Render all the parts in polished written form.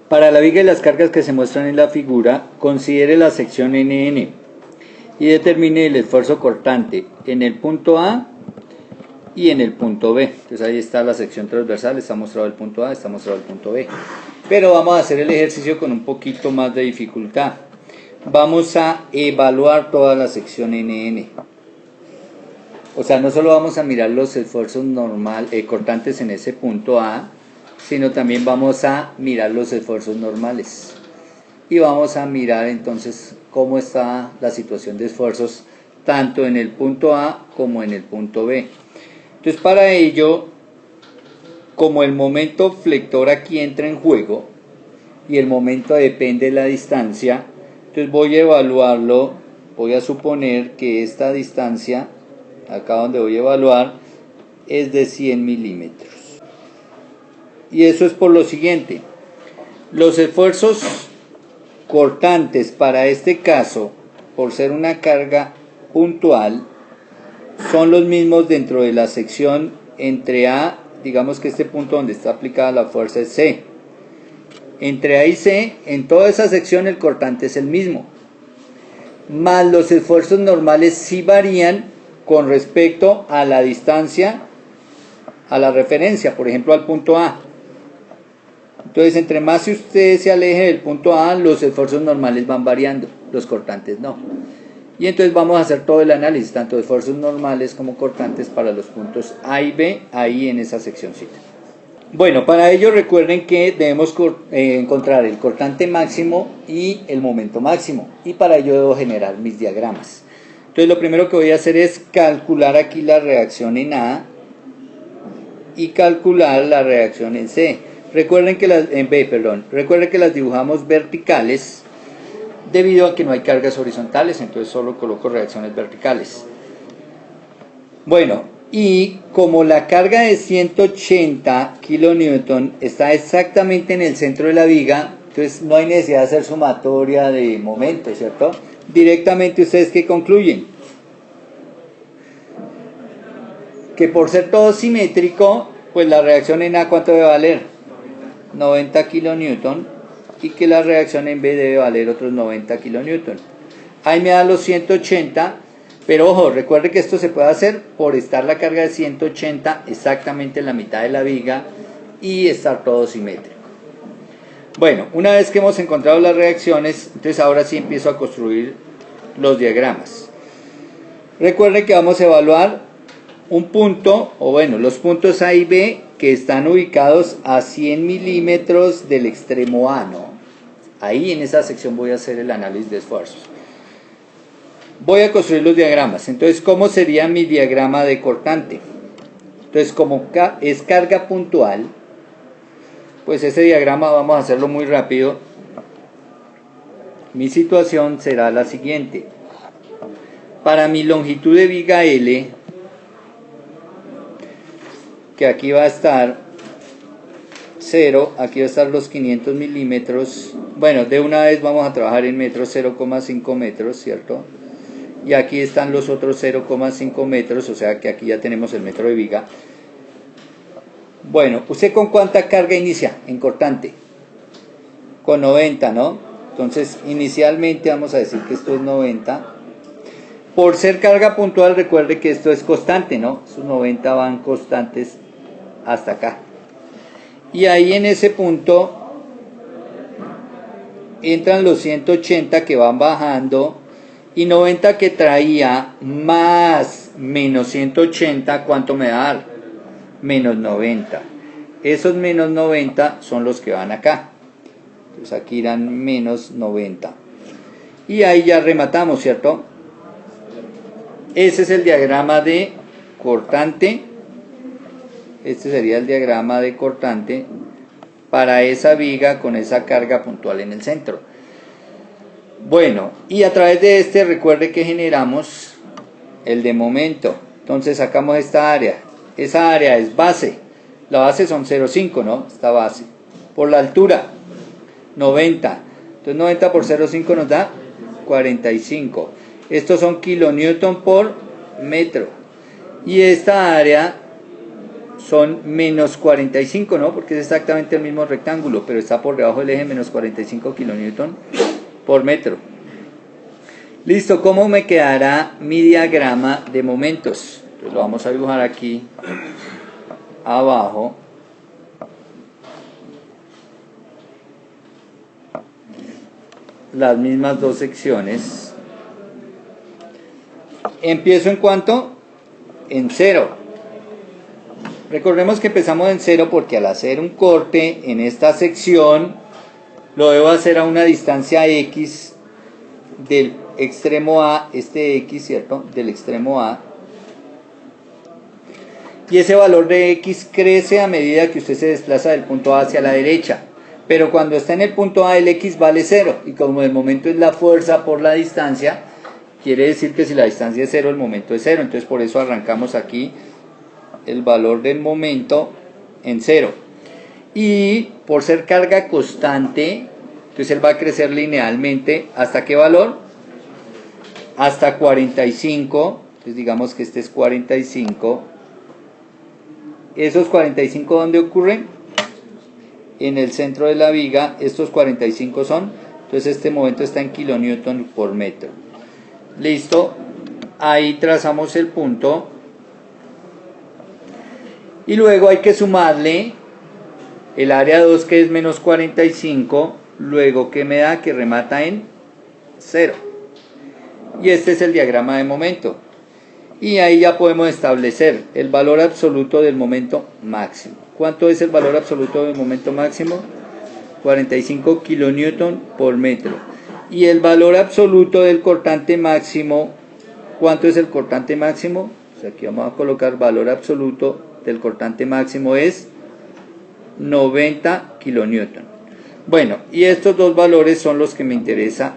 Para la viga y las cargas que se muestran en la figura, considere la sección NN y determine el esfuerzo cortante en el punto A y en el punto B. Entonces ahí está la sección transversal, está mostrado el punto A, está mostrado el punto B. Pero vamos a hacer el ejercicio con un poquito más de dificultad. Vamos a evaluar toda la sección NN. O sea, no solo vamos a mirar los esfuerzos cortantes en ese punto A, sino también vamos a mirar los esfuerzos normales. Y vamos a mirar entonces cómo está la situación de esfuerzos tanto en el punto A como en el punto B. Entonces para ello, como el momento flector aquí entra en juego y el momento depende de la distancia, entonces voy a evaluarlo, voy a suponer que esta distancia, acá donde voy a evaluar, es de 100 milímetros. Y eso es por lo siguiente: los esfuerzos cortantes para este caso, por ser una carga puntual, son los mismos dentro de la sección entre A, digamos que este punto donde está aplicada la fuerza es C. Entre A y C, en toda esa sección el cortante es el mismo. Más los esfuerzos normales sí varían con respecto a la distancia, a la referencia, por ejemplo al punto A. Entonces, entre más si usted se aleje del punto A, los esfuerzos normales van variando, los cortantes no. Y entonces vamos a hacer todo el análisis, tanto de esfuerzos normales como cortantes para los puntos A y B, ahí en esa seccioncita. Bueno, para ello recuerden que debemos encontrar el cortante máximo y el momento máximo. Y para ello debo generar mis diagramas. Entonces lo primero que voy a hacer es calcular aquí la reacción en A y calcular la reacción en C. Recuerden que recuerden que las dibujamos verticales debido a que no hay cargas horizontales, entonces solo coloco reacciones verticales. Bueno, y como la carga de 180 kN está exactamente en el centro de la viga, entonces no hay necesidad de hacer sumatoria de momentos, ¿cierto? Directamente ustedes ¿qué concluyen? Que por ser todo simétrico, pues la reacción en A ¿cuánto debe valer? 90 kN, y que la reacción en B debe valer otros 90 kN. Ahí me da los 180, pero ojo, recuerde que esto se puede hacer por estar la carga de 180 exactamente en la mitad de la viga y estar todo simétrico. Bueno, una vez que hemos encontrado las reacciones, entonces ahora sí empiezo a construir los diagramas. Recuerden que vamos a evaluar un punto, o bueno, los puntos A y B que están ubicados a 100 milímetros del extremo A, ¿no? Ahí en esa sección voy a hacer el análisis de esfuerzos. Voy a construir los diagramas. Entonces, ¿cómo sería mi diagrama de cortante? Entonces, como es carga puntual, pues ese diagrama vamos a hacerlo muy rápido. Mi situación será la siguiente. Para mi longitud de viga L, que aquí va a estar 0, aquí va a estar los 500 milímetros. Bueno, de una vez vamos a trabajar en metros, 0,5 metros, ¿cierto? Y aquí están los otros 0,5 metros, o sea que aquí ya tenemos el metro de viga. Bueno, ¿usted con cuánta carga inicia en cortante? Con 90, ¿no? Entonces, inicialmente vamos a decir que esto es 90. Por ser carga puntual, recuerde que esto es constante, ¿no? Esos 90 van constantes hasta acá. Y ahí en ese punto entran los 180 que van bajando, y 90 que traía más menos 180, ¿cuánto me va a dar? Menos 90. Esos menos 90 son los que van acá. Entonces aquí irán menos 90. Y ahí ya rematamos, ¿cierto? Ese es el diagrama de cortante. Este sería el diagrama de cortante para esa viga con esa carga puntual en el centro. Bueno, y a través de este recuerde que generamos el de momento. Entonces sacamos esta área. Esa área es base. La base son 0,5, ¿no? Esta base. Por la altura, 90. Entonces 90 por 0,5 nos da 45. Estos son kilonewton por metro. Y esta área son menos 45, ¿no? Porque es exactamente el mismo rectángulo, pero está por debajo del eje, menos 45 kilonewton por metro. Listo, ¿cómo me quedará mi diagrama de momentos? Pues lo vamos a dibujar aquí abajo. Las mismas dos secciones. Empiezo en cuánto? En 0. Recordemos que empezamos en 0 porque al hacer un corte en esta sección lo debo hacer a una distancia x del extremo A, este x, ¿cierto? Del extremo A. Y ese valor de x crece a medida que usted se desplaza del punto A hacia la derecha. Pero cuando está en el punto A, el x vale 0. Y como el momento es la fuerza por la distancia, quiere decir que si la distancia es 0, el momento es 0. Entonces por eso arrancamos aquí el valor del momento en 0. Y por ser carga constante, entonces él va a crecer linealmente. ¿Hasta qué valor? Hasta 45. Entonces digamos que este es 45. ¿Esos 45 dónde ocurren? En el centro de la viga. Estos 45 son, entonces este momento está en kilonewton por metro. Listo, ahí trazamos el punto y luego hay que sumarle el área 2, que es menos 45, luego que me da, que remata en 0, y este es el diagrama de momento. Y ahí ya podemos establecer el valor absoluto del momento máximo. ¿Cuánto es el valor absoluto del momento máximo? 45 kilonewton por metro. Y el valor absoluto del cortante máximo, ¿cuánto es el cortante máximo? Pues aquí vamos a colocar valor absoluto del cortante máximo es 90 kilonewton. Bueno, y estos dos valores son los que me interesa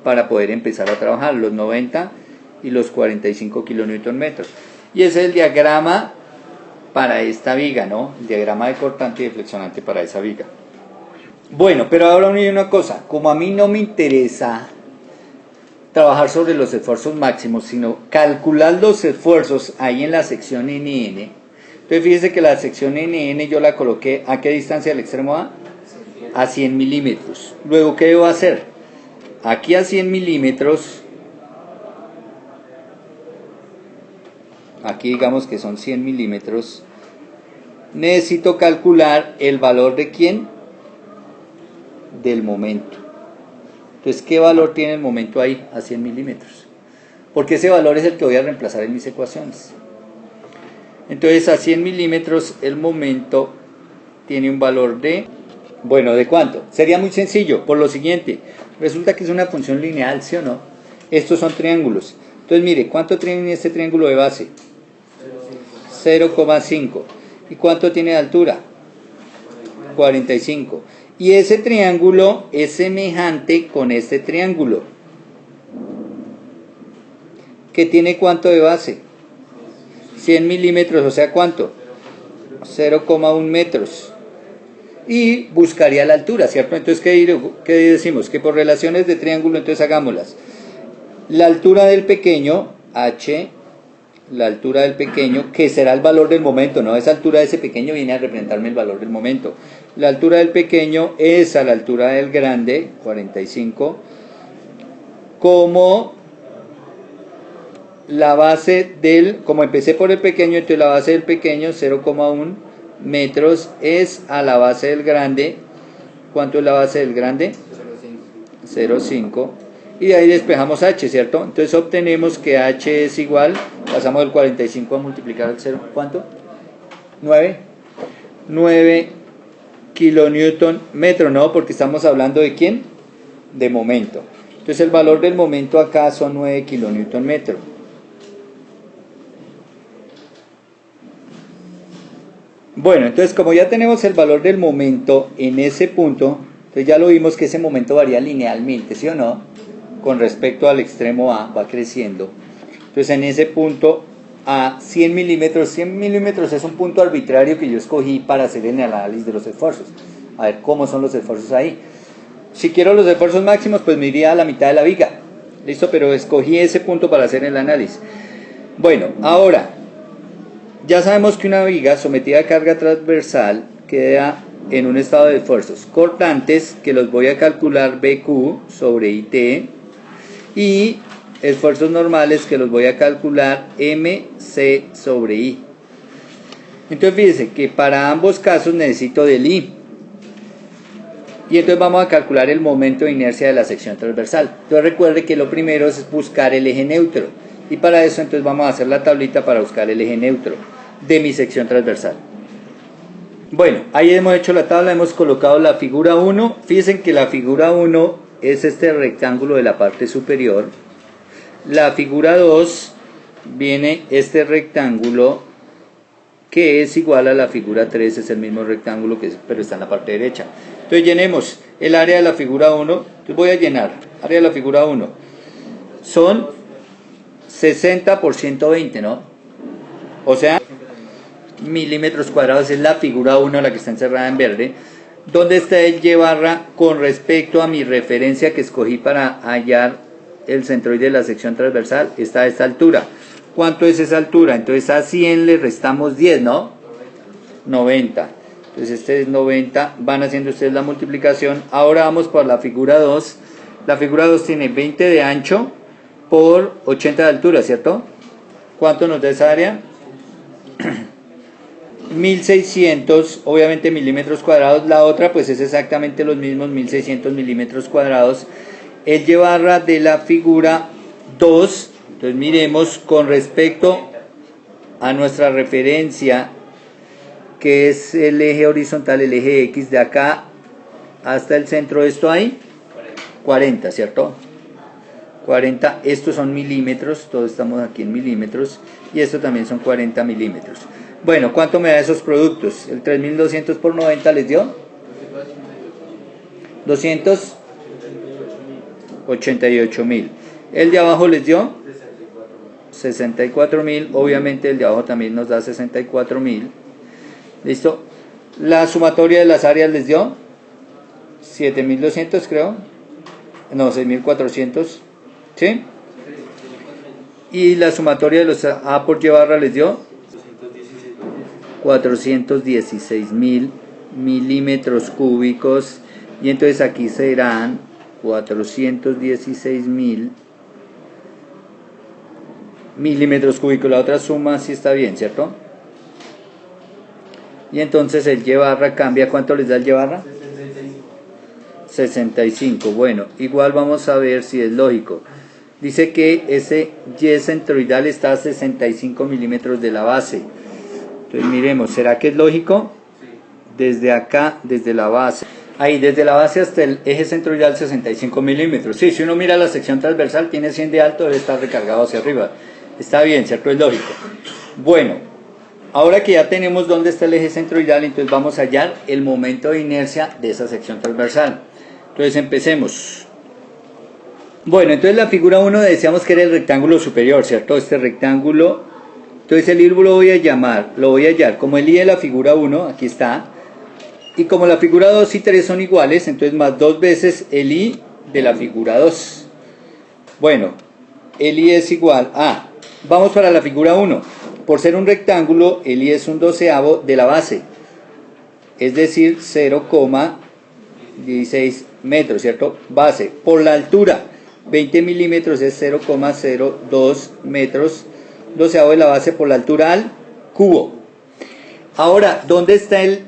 para poder empezar a trabajar, los 90 y los 45 kilonewton metros. Y ese es el diagrama para esta viga, ¿no? El diagrama de cortante y de flexionante para esa viga. Bueno, pero ahora una cosa, como a mí no me interesa trabajar sobre los esfuerzos máximos, sino calcular los esfuerzos ahí en la sección NN. Entonces fíjese que la sección NN yo la coloqué, ¿a qué distancia del extremo A? A 100 milímetros. Luego, ¿qué debo hacer? Aquí a 100 milímetros, aquí digamos que son 100 milímetros, necesito calcular el valor de ¿quién? Del momento. Entonces, ¿qué valor tiene el momento ahí a 100 milímetros? Porque ese valor es el que voy a reemplazar en mis ecuaciones. Entonces, a 100 milímetros el momento tiene un valor de, bueno, ¿de cuánto? Sería muy sencillo, por lo siguiente, resulta que es una función lineal, ¿sí o no? Estos son triángulos. Entonces, mire, ¿cuánto tiene este triángulo de base? 0,5. ¿Y cuánto tiene de altura? 45. Y ese triángulo es semejante con este triángulo, que tiene ¿cuánto de base? 100 milímetros, o sea, ¿cuánto? 0,1 metros. Y buscaría la altura, ¿cierto? Entonces, ¿qué decimos? Que por relaciones de triángulo, entonces hagámoslas. La altura del pequeño, h, la altura del pequeño, que será el valor del momento, ¿no? Esa altura de ese pequeño viene a representarme el valor del momento. La altura del pequeño es a la altura del grande, 45, como la base del, como empecé por el pequeño, entonces la base del pequeño, 0,1 metros, es a la base del grande. ¿Cuánto es la base del grande? 0,5. Y de ahí despejamos h, ¿cierto? Entonces obtenemos que h es igual, pasamos del 45 a multiplicar al 0, ¿cuánto? 9 kilonewton metro, ¿no? Porque estamos hablando de ¿quién? De momento. Entonces el valor del momento acá son 9 kilonewton metro. Bueno, entonces como ya tenemos el valor del momento en ese punto, entonces ya lo vimos que ese momento varía linealmente, ¿sí o no? Con respecto al extremo A, va creciendo. Entonces en ese punto a 100 milímetros es un punto arbitrario que yo escogí para hacer el análisis de los esfuerzos. A ver cómo son los esfuerzos ahí. Si quiero los esfuerzos máximos, pues me iría a la mitad de la viga. ¿Listo? Pero escogí ese punto para hacer el análisis. Bueno, ahora, Ya sabemos que una viga sometida a carga transversal queda en un estado de esfuerzos cortantes, que los voy a calcular BQ sobre IT, y esfuerzos normales, que los voy a calcular MC sobre I. Entonces fíjense que para ambos casos necesito del I. Y entonces vamos a calcular el momento de inercia de la sección transversal. Entonces recuerde que lo primero es buscar el eje neutro. Y para eso entonces vamos a hacer la tablita para buscar el eje neutro de mi sección transversal. Bueno, ahí hemos hecho la tabla, hemos colocado la figura 1. Fíjense que la figura 1 es este rectángulo de la parte superior. La figura 2 viene este rectángulo que es igual a la figura 3, es el mismo rectángulo, pero está en la parte derecha. Entonces llenemos el área de la figura 1. Entonces voy a llenar área de la figura 1. Son 60 por 120, ¿no? O sea, milímetros cuadrados es la figura 1, la que está encerrada en verde. ¿Dónde está el Y barra con respecto a mi referencia que escogí para hallar el centroide de la sección transversal? Está a esta altura. ¿Cuánto es esa altura? Entonces a 100 le restamos 10, ¿no? 90. Entonces este es 90. Van haciendo ustedes la multiplicación. Ahora vamos por la figura 2. La figura 2 tiene 20 de ancho por 80 de altura, ¿cierto? ¿Cuánto nos da esa área? 1600, obviamente, milímetros cuadrados. La otra pues es exactamente los mismos, 1600 milímetros cuadrados. El Y barra de la figura 2, entonces miremos con respecto a nuestra referencia, que es el eje horizontal, el eje X, de acá hasta el centro de esto hay 40, ¿cierto? 40, estos son milímetros, todos estamos aquí en milímetros, y esto también son 40 milímetros. Bueno, ¿cuánto me da esos productos? El 3200 por 90 les dio 288.000. El de abajo les dio 64.000. Obviamente el de abajo también nos da 64.000. ¿Listo? La sumatoria de las áreas les dio 7.200, creo. No, 6.400. ¿Sí? Y la sumatoria de los A por Y barra les dio 416.000 milímetros cúbicos. Y entonces aquí serán 416.000 milímetros cúbicos. La otra suma sí está bien, ¿cierto? Y entonces el Y barra cambia. ¿Cuánto les da el Y barra? 65. Bueno, igual vamos a ver si es lógico. Dice que ese Y centroidal está a 65 milímetros de la base. Entonces miremos, ¿será que es lógico? Desde acá, desde la base. Ahí, desde la base hasta el eje centroidal, 65 milímetros. Sí, si uno mira la sección transversal, tiene 100 de alto, debe estar recargado hacia arriba. Está bien, ¿cierto? Es lógico. Bueno, ahora que ya tenemos dónde está el eje centroidal, entonces vamos a hallar el momento de inercia de esa sección transversal. Entonces empecemos. Bueno, entonces la figura 1 decíamos que era el rectángulo superior, ¿cierto? Este rectángulo. Entonces el I lo voy a hallar como el I de la figura 1, aquí está. Y como la figura 2 y 3 son iguales, entonces más 2 veces el I de la figura 2. Bueno, el I es igual a... Vamos para la figura 1. Por ser un rectángulo, el I es un doceavo de la base. Es decir, 0,16 metros, ¿cierto? Base. Por la altura, 20 milímetros es 0,02 metros. Doceavo de la base por la altura al cubo. Ahora, ¿dónde está el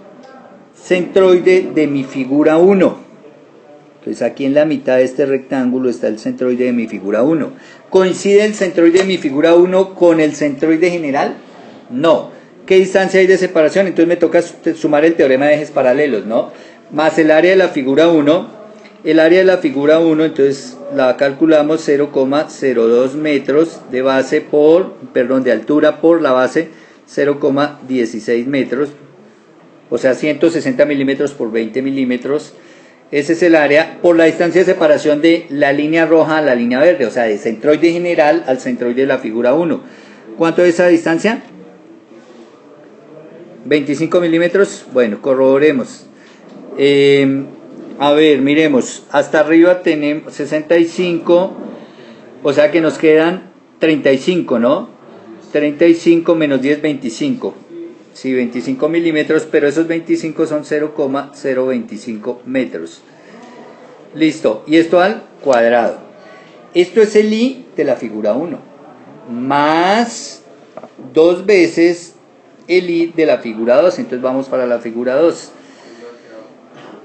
centroide de mi figura 1? Entonces aquí en la mitad de este rectángulo está el centroide de mi figura 1. ¿Coincide el centroide de mi figura 1 con el centroide general? No. ¿Qué distancia hay de separación? Entonces me toca sumar el teorema de ejes paralelos, ¿no? Más el área de la figura 1. El área de la figura 1, entonces la calculamos 0,02 metros de base de altura por la base, 0,16 metros. O sea, 160 milímetros por 20 milímetros. Ese es el área por la distancia de separación de la línea roja a la línea verde. O sea, del centroide general al centroide de la figura 1. ¿Cuánto es esa distancia? 25 milímetros. Bueno, corroboremos. A ver, miremos. Hasta arriba tenemos 65. O sea que nos quedan 35, ¿no? 35 menos 10, 25. Sí, 25 milímetros, pero esos 25 son 0,025 metros. Listo, y esto al cuadrado. Esto es el I de la figura 1, más 2 veces el I de la figura 2. Entonces vamos para la figura 2.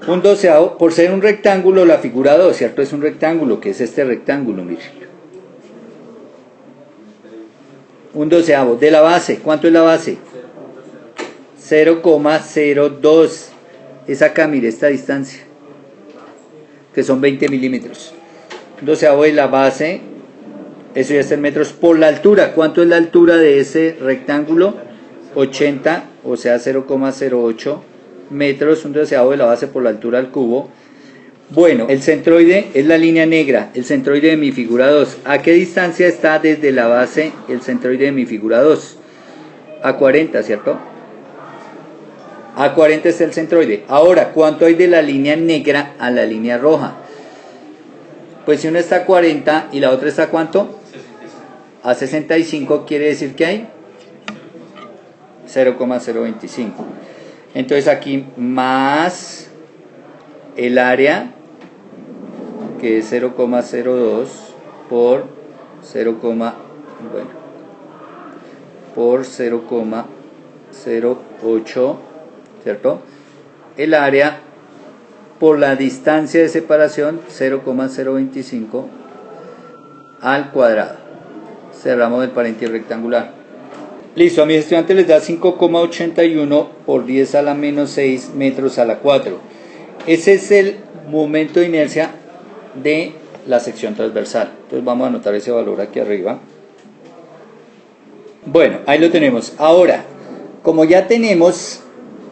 Un doceavo, por ser un rectángulo, la figura 2, ¿cierto? Es un rectángulo, que es este rectángulo, miren. Un doceavo. De la base, ¿cuánto es la base? 0,02. Es acá, mire, esta distancia, que son 20 milímetros. Un doceavo de la base, eso ya está en metros, por la altura. ¿Cuánto es la altura de ese rectángulo? 80, o sea 0,08 metros, un doceavo de la base por la altura al cubo. Bueno, el centroide es la línea negra, el centroide de mi figura 2. ¿A qué distancia está desde la base el centroide de mi figura 2? A 40, ¿cierto? A 40 está el centroide. Ahora, ¿cuánto hay de la línea negra a la línea roja? Pues si una está a 40 y la otra está a ¿cuánto? A 65, quiere decir que hay 0,025. Entonces aquí más el área, que es 0,02 por 0, bueno, por 0,08, ¿cierto? El área por la distancia de separación, 0,025 al cuadrado. Cerramos el paréntesis rectangular. Listo, a mis estudiantes les da 5,81 por 10 a la menos 6 metros a la 4. Ese es el momento de inercia de la sección transversal. Entonces vamos a anotar ese valor aquí arriba. Bueno, ahí lo tenemos. Ahora, como ya tenemos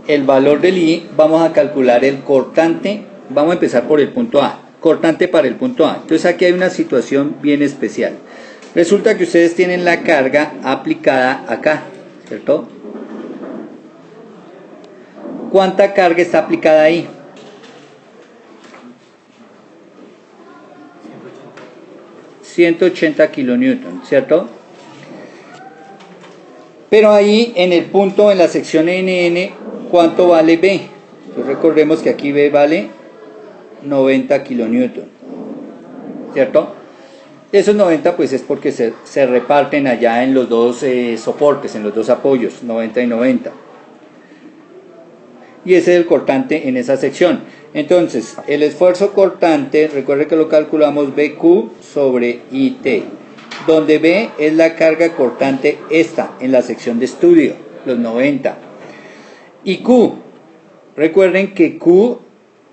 el valor del I, vamos a calcular el cortante. Vamos a empezar por el punto A. Cortante para el punto A. Entonces aquí hay una situación bien especial. Resulta que ustedes tienen la carga aplicada acá, ¿cierto? ¿Cuánta carga está aplicada ahí? 180 kilonewton, ¿cierto? Pero ahí en el punto, en la sección NN, ¿cuánto vale B? Entonces recordemos que aquí B vale 90 kilonewton, ¿cierto? Esos 90 pues es porque se reparten allá en los dos soportes, en los dos apoyos, 90 y 90. Y ese es el cortante en esa sección. Entonces, el esfuerzo cortante, recuerde que lo calculamos BQ sobre IT, donde B es la carga cortante esta, en la sección de estudio, los 90. Y Q, recuerden que Q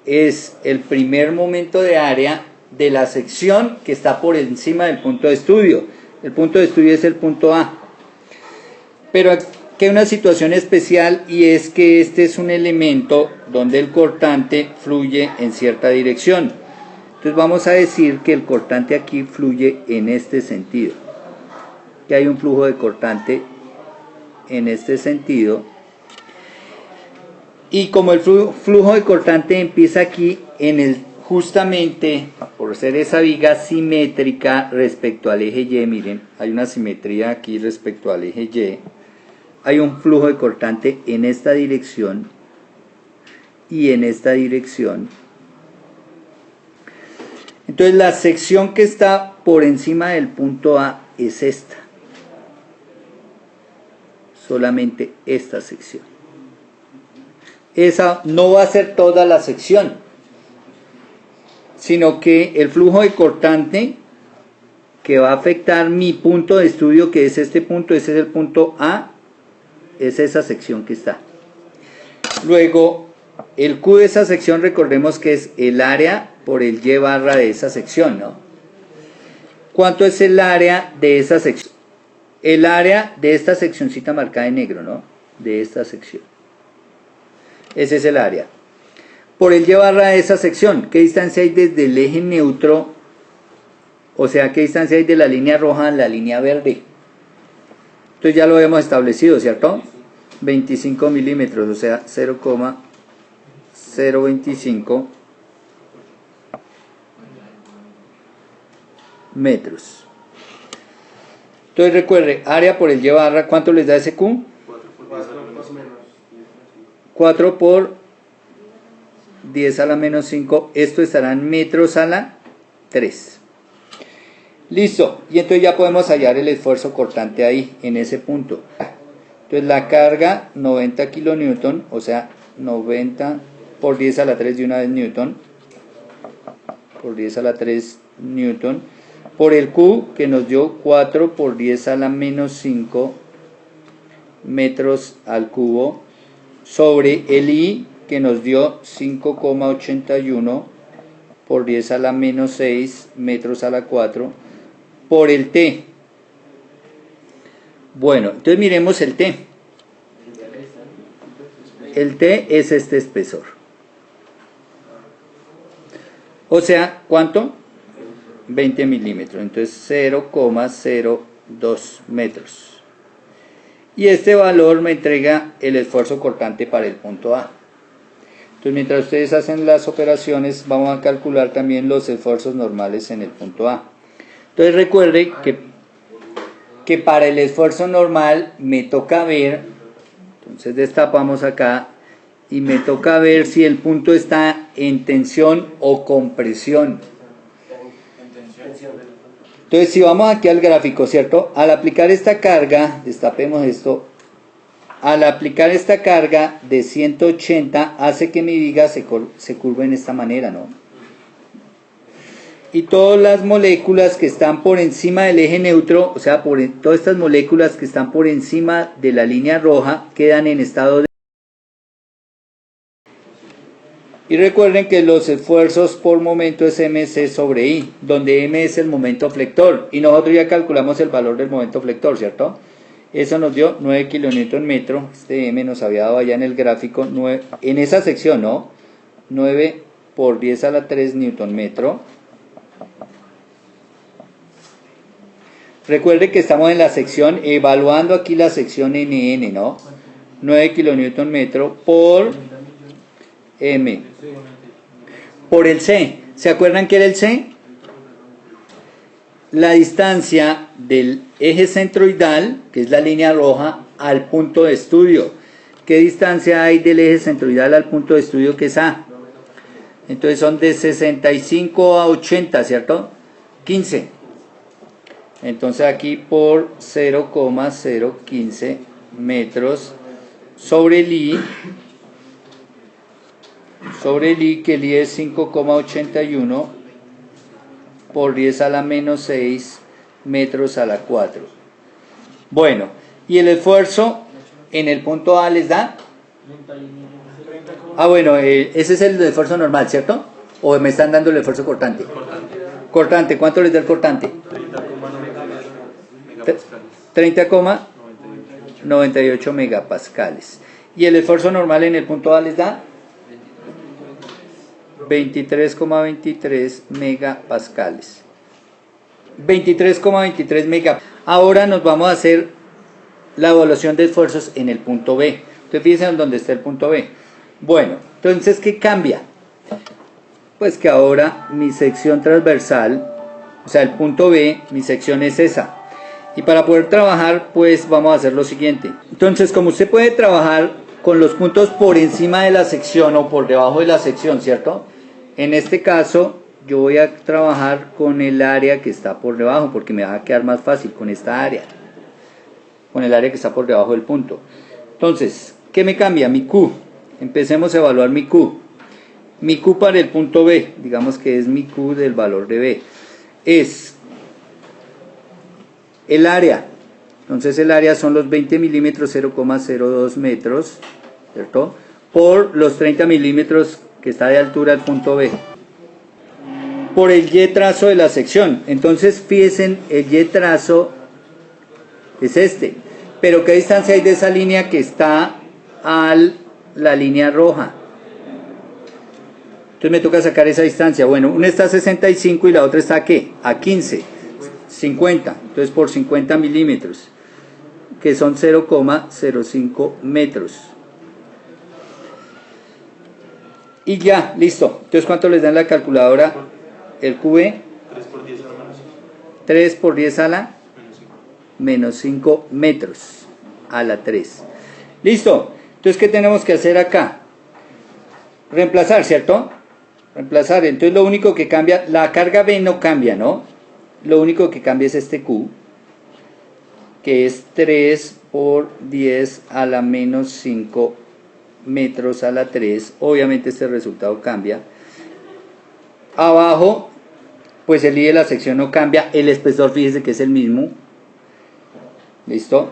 es el primer momento de área de la sección que está por encima del punto de estudio. El punto de estudio es el punto A. Pero aquí hay una situación especial, y es que este es un elemento donde el cortante fluye en cierta dirección. Entonces vamos a decir que el cortante aquí fluye en este sentido. Que hay un flujo de cortante en este sentido. Y como el flujo de cortante empieza aquí en el, justamente por ser esa viga simétrica respecto al eje Y, miren, hay una simetría aquí respecto al eje Y, hay un flujo de cortante en esta dirección y en esta dirección. Entonces la sección que está por encima del punto A es esta, solamente esta sección. Esa no va a ser toda la sección, sino que el flujo de cortante que va a afectar mi punto de estudio, que es este punto, ese es el punto A, es esa sección que está. Luego, el Q de esa sección, recordemos que es el área por el Y barra de esa sección, ¿no? ¿Cuánto es el área de esa sección? El área de esta seccioncita marcada en negro, ¿no? De esta sección. Ese es el área. Por el Y barra de esa sección, ¿qué distancia hay desde el eje neutro? O sea, ¿qué distancia hay de la línea roja a la línea verde? Entonces ya lo hemos establecido, ¿cierto? 25 milímetros, o sea, 0,025 metros. Entonces recuerde, área por el y barra, ¿cuánto les da ese Q? 4 por 10 a la menos 5, esto estará en metros a la 3. Listo, y entonces ya podemos hallar el esfuerzo cortante ahí, en ese punto. Entonces la carga 90 kilonewton, o sea, 90 por 10 a la 3 de una vez newton, por 10 a la 3 newton, por el Q que nos dio 4 por 10 a la menos 5 metros al cubo, sobre el I que nos dio 5,81 por 10 a la menos 6 metros a la 4, por el T. Bueno, entonces miremos el T. El T es este espesor. O sea, ¿cuánto? 20 milímetros. Entonces 0,02 metros. Y este valor me entrega el esfuerzo cortante para el punto A. Entonces mientras ustedes hacen las operaciones, vamos a calcular también los esfuerzos normales en el punto A. Entonces recuerde que para el esfuerzo normal me toca ver, entonces destapamos acá y me toca ver si el punto está en tensión o compresión. Entonces si vamos aquí al gráfico, ¿cierto? Al aplicar esta carga, destapemos esto, al aplicar esta carga de 180 hace que mi viga se curve en esta manera, ¿no? Y todas las moléculas que están por encima del eje neutro, o sea, todas estas moléculas que están por encima de la línea roja, quedan en estado de... Y recuerden que los esfuerzos por momento es mc sobre I, donde m es el momento flector, y nosotros ya calculamos el valor del momento flector, ¿cierto? Eso nos dio 9 kilonewton metro, este m nos había dado allá en el gráfico, en esa sección, ¿no? 9 por 10 a la 3 newton metro. Recuerde que estamos en la sección, evaluando aquí la sección NN, ¿no? 9 kilonewton metro por M. Por el C. ¿Se acuerdan qué era el C? La distancia del eje centroidal, que es la línea roja, al punto de estudio. ¿Qué distancia hay del eje centroidal al punto de estudio, que es A? Entonces son de 65 a 80, ¿cierto? 15. Entonces aquí por 0,015 metros sobre el I, que el I es 5,81 por 10 a la menos 6 metros a la 4. Bueno, y el esfuerzo en el punto A les da... Ah, bueno, ese es el esfuerzo normal, ¿cierto? ¿O me están dando el esfuerzo cortante? Cortante, ¿cuánto les da el cortante? 30,98 megapascales. ¿Y el esfuerzo normal en el punto A les da? 23,23 megapascales. 23,23 megapascales. Ahora nos vamos a hacer la evaluación de esfuerzos en el punto B. Entonces fíjense en dónde está el punto B. Bueno, entonces ¿qué cambia? Pues que ahora mi sección transversal, o sea el punto B, mi sección es esa. Y para poder trabajar, pues vamos a hacer lo siguiente. Entonces, como usted puede trabajar con los puntos por encima de la sección o por debajo de la sección, ¿cierto? En este caso, yo voy a trabajar con el área que está por debajo, porque me va a quedar más fácil con esta área. Con el área que está por debajo del punto. Entonces, ¿qué me cambia? Mi Q. Empecemos a evaluar mi Q. Mi Q para el punto B, digamos que es mi Q del valor de B, es el área. Entonces el área son los 20 milímetros, 0,02 metros, ¿cierto? Por los 30 milímetros que está de altura el punto B. Por el Y trazo de la sección. Entonces fíjense, el Y trazo es este. Pero ¿qué distancia hay de esa línea que está a la línea roja? Entonces me toca sacar esa distancia. Bueno, una está a 65 y la otra está a ¿qué? A 15. 50, entonces por 50 milímetros, que son 0,05 metros. Y ya, listo. Entonces, ¿cuánto les da en la calculadora el QB? 3 por 10 a la menos 5. 3 por 10 a la menos 5 metros a la 3. Listo. Entonces, ¿qué tenemos que hacer acá? Reemplazar, ¿cierto? Reemplazar. Entonces, lo único que cambia, la carga B no cambia, ¿no? Lo único que cambia es este Q, que es 3 por 10 a la menos 5 metros a la 3. Obviamente este resultado cambia. Abajo, pues el I de la sección no cambia. El espesor, fíjese que es el mismo. ¿Listo?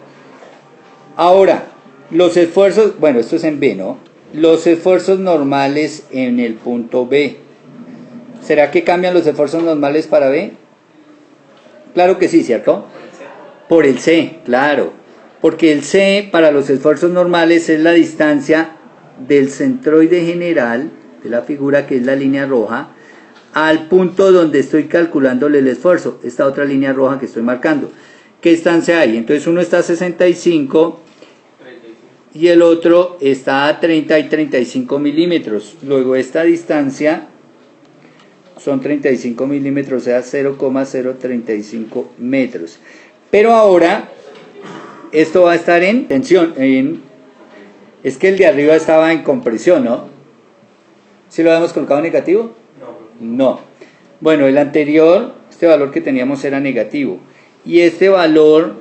Ahora, los esfuerzos, bueno, esto es en B, ¿no? Los esfuerzos normales en el punto B. ¿Será que cambian los esfuerzos normales para B? Claro que sí, ¿cierto? Por el C, claro. Porque el C para los esfuerzos normales es la distancia del centroide general de la figura, que es la línea roja, al punto donde estoy calculándole el esfuerzo, esta otra línea roja que estoy marcando. ¿Qué distancia hay? Entonces uno está a 65 y el otro está a 30 y 35 milímetros. Luego esta distancia son 35 milímetros, o sea 0,035 metros. Pero ahora esto va a estar en tensión, es que el de arriba estaba en compresión, ¿no? ¿Sí lo habíamos colocado negativo? No. Bueno, el anterior, este valor que teníamos era negativo. Y este valor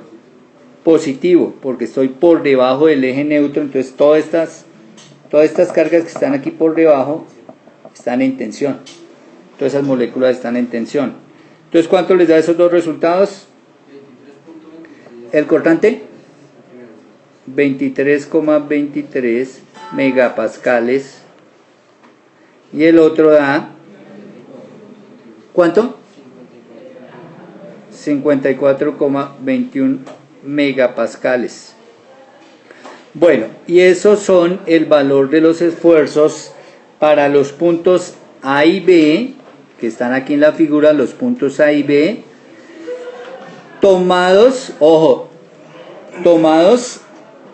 positivo, porque estoy por debajo del eje neutro. Entonces todas estas cargas que están aquí por debajo están en tensión. Todas esas moléculas están en tensión. Entonces, ¿cuánto les da esos dos resultados? El cortante, 23,23 megapascales. Y el otro da, ¿cuánto? 54,21 megapascales. Bueno, y esos son el valor de los esfuerzos para los puntos A y B, que están aquí en la figura, los puntos A y B, tomados, ojo, tomados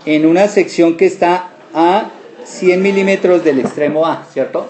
en una sección que está a 100 milímetros del extremo A, ¿cierto?